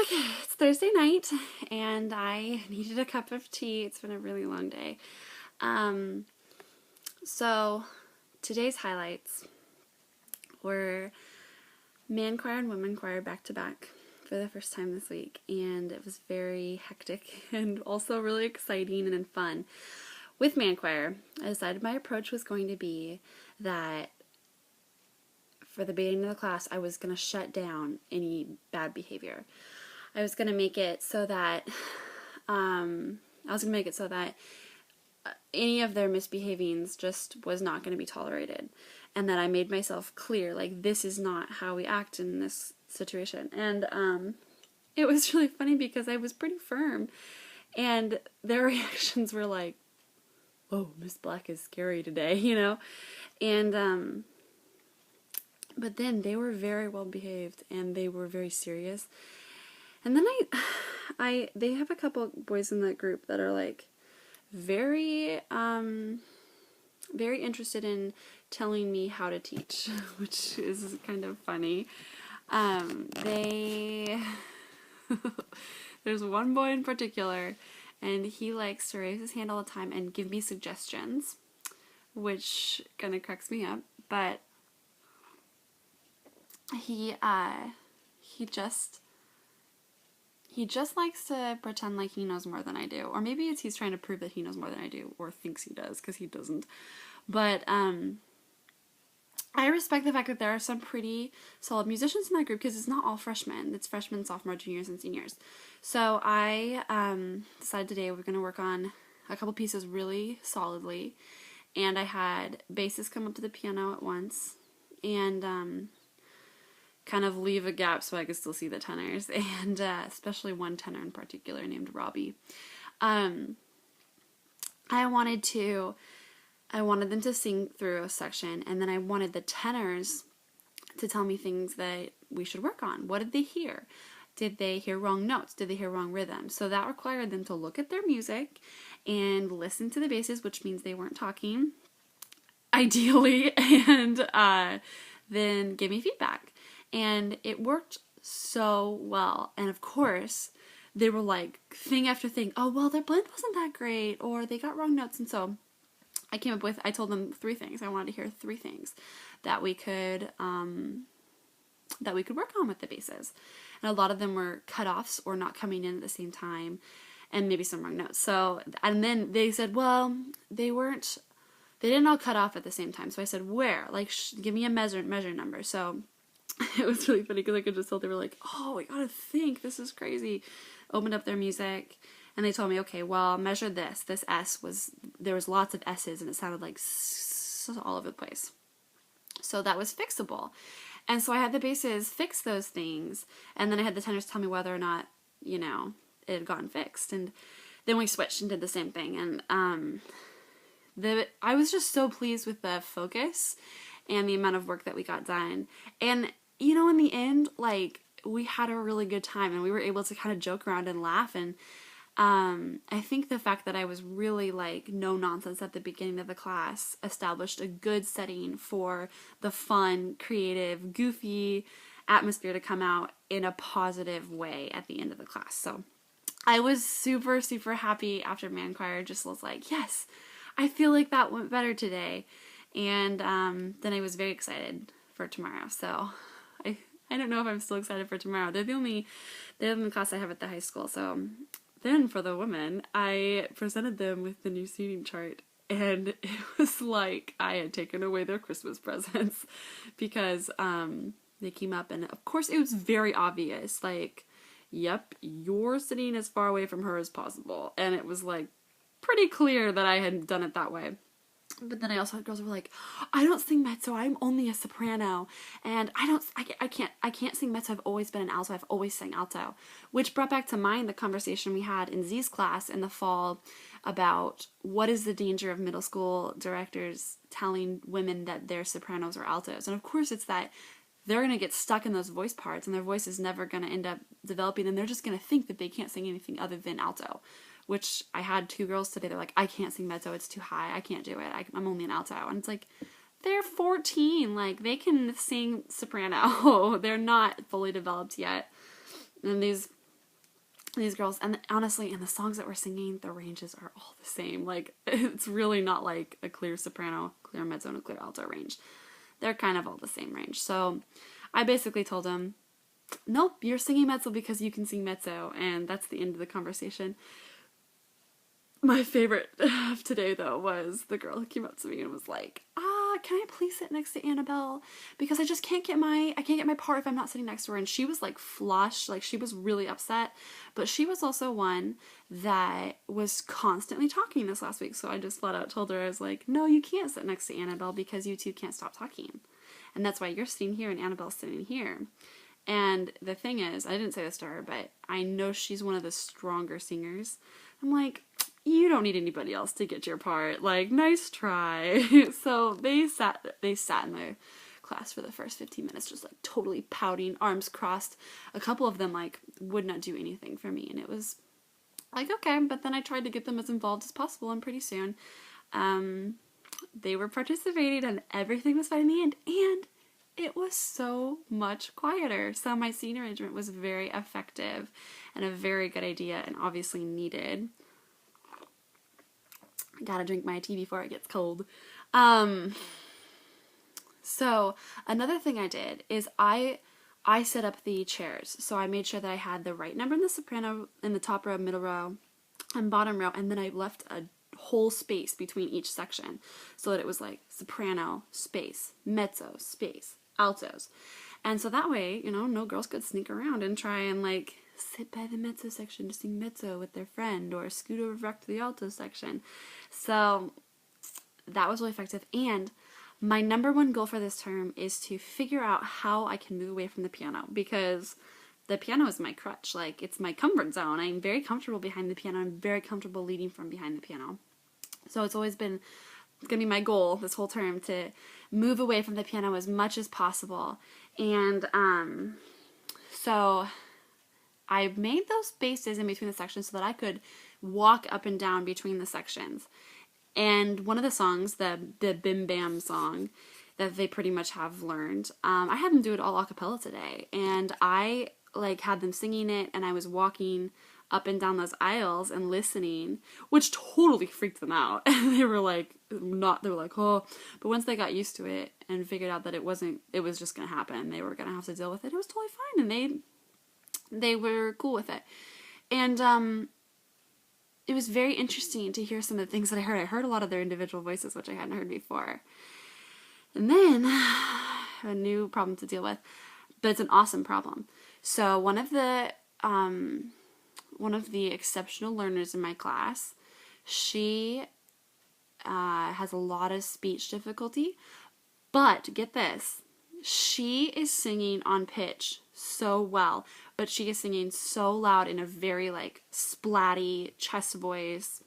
Okay, it's Thursday night, and I needed a cup of tea. It's been a really long day. Um, so today's highlights were man choir and women choir back to back for the first time this week, and it was very hectic and also really exciting and fun. With man choir, I decided my approach was going to be that for the beginning of the class, I was going to shut down any bad behavior. I was going to make it so that any of their misbehavings just was not going to be tolerated, and that I made myself clear, like, this is not how we act in this situation. And it was really funny because I was pretty firm, and their reactions were like, "Whoa, Miss Black is scary today," you know? And but then they were very well behaved, and they were very serious. And then they have a couple boys in that group that are like very interested in telling me how to teach, which is kind of funny. There's one boy in particular, and he likes to raise his hand all the time and give me suggestions, which kind of cracks me up. But he just likes to pretend like he knows more than I do. Or maybe he's trying to prove that he knows more than I do, or thinks he does, because he doesn't. But I respect the fact that there are some pretty solid musicians in that group, because it's not all freshmen. It's freshmen, sophomore, juniors, and seniors. So I decided today we're going to work on a couple pieces really solidly. And I had basses come up to the piano at once, and kind of leave a gap so I could still see the tenors, and especially one tenor in particular named Robbie. I wanted them to sing through a section, and then I wanted the tenors to tell me things that we should work on. What did they hear? Did they hear wrong notes? Did they hear wrong rhythms? So that required them to look at their music and listen to the basses, which means they weren't talking, ideally, and then give me feedback. And it worked so well. And of course, they were like, thing after thing, oh, well, their blend wasn't that great, or they got wrong notes. And so I told them 3 things. I wanted to hear 3 things that we could work on with the basses. And a lot of them were cutoffs or not coming in at the same time, and maybe some wrong notes. So, and then they said, well, they didn't all cut off at the same time. So I said, where? Like, give me a measure number. So it was really funny because I could just tell they were like, oh, I gotta think, this is crazy. Opened up their music, and they told me, okay, well, measure this. This S there was lots of S's, and it sounded like all over the place. So that was fixable. And so I had the basses fix those things, and then I had the tenors tell me whether or not, it had gotten fixed. And then we switched and did the same thing. And I was just so pleased with the focus and the amount of work that we got done. And in the end, like, we had a really good time, and we were able to kind of joke around and laugh. And I think the fact that I was really, like, no nonsense at the beginning of the class established a good setting for the fun, creative, goofy atmosphere to come out in a positive way at the end of the class. So I was super, super happy after man choir. Just was like, yes, I feel like that went better today. And then I was very excited for tomorrow. So I don't know if I'm still excited for tomorrow. They're the only class I have at the high school. So then for the women, I presented them with the new seating chart, and it was like I had taken away their Christmas presents, because they came up, and of course it was very obvious, like, yep, you're sitting as far away from her as possible. And it was like pretty clear that I had done it that way. But then I also had girls who were like, I don't sing mezzo, I'm only a soprano, and I can't sing mezzo, I've always been an alto, I've always sang alto. Which brought back to mind the conversation we had in Z's class in the fall about what is the danger of middle school directors telling women that they're sopranos or altos. And of course it's that they're going to get stuck in those voice parts, and their voice is never going to end up developing, and they're just going to think that they can't sing anything other than alto. Which I had 2 girls today, they're like, I can't sing mezzo, it's too high, I can't do it, I'm only an alto. And it's like, they're 14, like, they can sing soprano. They're not fully developed yet. And these these girls, and honestly, in the songs that we're singing, the ranges are all the same. Like, it's really not like a clear soprano, clear mezzo, and a clear alto range. They're kind of all the same range. So I basically told him, nope, you're singing mezzo because you can sing mezzo, and that's the end of the conversation. My favorite of today, though, was the girl who came up to me and was like, can I please sit next to Annabelle? Because I just can't get my part if I'm not sitting next to her. And she was like flushed, like she was really upset. But she was also one that was constantly talking this last week. So I just flat out told her, I was like, no, you can't sit next to Annabelle because you two can't stop talking. And that's why you're sitting here and Annabelle's sitting here. And the thing is, I didn't say this to her, but I know she's one of the stronger singers. I'm like, you don't need anybody else to get your part. Like, nice try. So they sat in the class for the first 15 minutes, just like totally pouting, arms crossed. A couple of them like would not do anything for me, and it was like, okay. But then I tried to get them as involved as possible, and pretty soon, they were participating, and everything was fine in the end. And it was so much quieter. So my seating arrangement was very effective and a very good idea, and obviously needed. I gotta drink my tea before it gets cold. So another thing I did is I set up the chairs. So I made sure that I had the right number in the soprano, in the top row, middle row, and bottom row, and then I left a whole space between each section so that it was like soprano, space, mezzo, space, altos. And so that way, no girls could sneak around and try and like sit by the mezzo section to sing mezzo with their friend, or scoot over back to the alto section. So that was really effective. And my number one goal for this term is to figure out how I can move away from the piano, because the piano is my crutch. Like, it's my comfort zone. I'm very comfortable behind the piano. I'm very comfortable leading from behind the piano. So it's always been going to be my goal this whole term to move away from the piano as much as possible. And so I made those spaces in between the sections so that I could walk up and down between the sections. And one of the songs, the Bim Bam song that they pretty much have learned, I had them do it all a cappella today. And I like had them singing it, and I was walking up and down those aisles and listening, which totally freaked them out. And they were like, oh, but once they got used to it and figured out that it was just going to happen, they were going to have to deal with it. It was totally fine. And they were cool with it. And, it was very interesting to hear some of the things that I heard. I heard a lot of their individual voices, which I hadn't heard before. And then a new problem to deal with, but it's an awesome problem. So one of the exceptional learners in my class, she has a lot of speech difficulty, but get this, she is singing on pitch so well, but she is singing so loud in a very like splatty chest voice.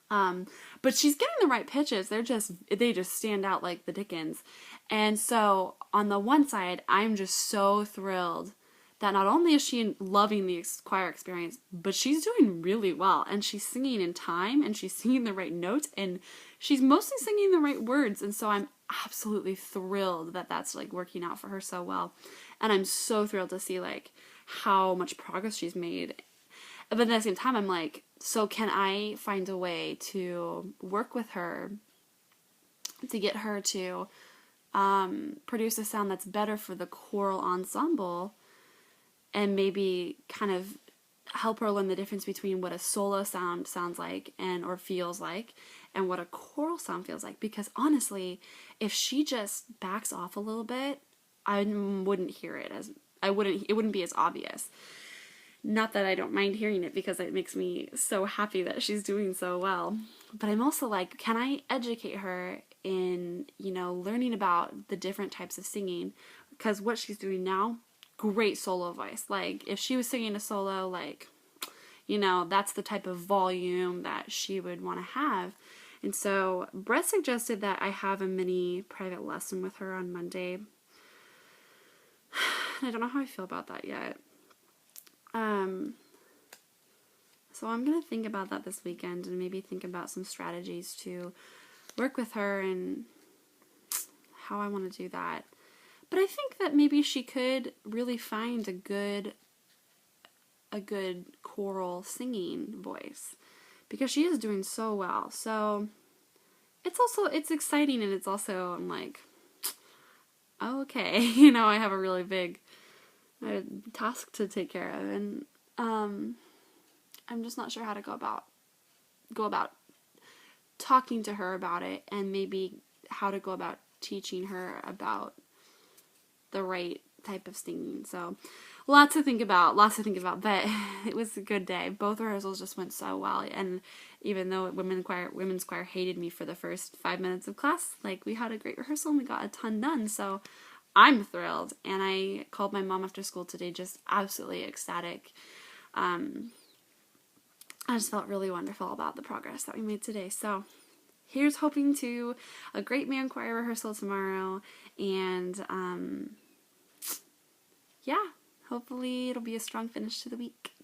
But she's getting the right pitches. They just stand out like the dickens. And so on the one side, I'm just so thrilled that not only is she loving the choir experience, but she's doing really well, and she's singing in time, and she's singing the right notes, and she's mostly singing the right words. And so I'm absolutely thrilled that that's like working out for her so well. And I'm so thrilled to see like how much progress she's made. But at the same time, I'm like, so can I find a way to work with her to get her to produce a sound that's better for the choral ensemble, and maybe kind of help her learn the difference between what a solo sound sounds like or feels like, and what a choral sound feels like. Because honestly, if she just backs off a little bit, I wouldn't hear it it wouldn't be as obvious. Not that I don't mind hearing it, because it makes me so happy that she's doing so well. But I'm also like, can I educate her in, learning about the different types of singing? Because what she's doing now, great solo voice. Like, if she was singing a solo, like, that's the type of volume that she would want to have. And so Brett suggested that I have a mini private lesson with her on Monday. I don't know how I feel about that yet. So I'm going to think about that this weekend, and maybe think about some strategies to work with her and how I want to do that. But I think that maybe she could really find a good a good choral singing voice, because she is doing so well. So it's exciting, and it's also, I'm like, oh, okay, I have a really big task to take care of, and I'm just not sure how to go about talking to her about it, and maybe how to go about teaching her about the right type of singing. So lots to think about, but it was a good day. Both rehearsals just went so well, and even though women's choir hated me for the first 5 minutes of class, like, we had a great rehearsal and we got a ton done, so I'm thrilled. And I called my mom after school today, just absolutely ecstatic. I just felt really wonderful about the progress that we made today. So here's hoping to a great man choir rehearsal tomorrow, and yeah, hopefully it'll be a strong finish to the week.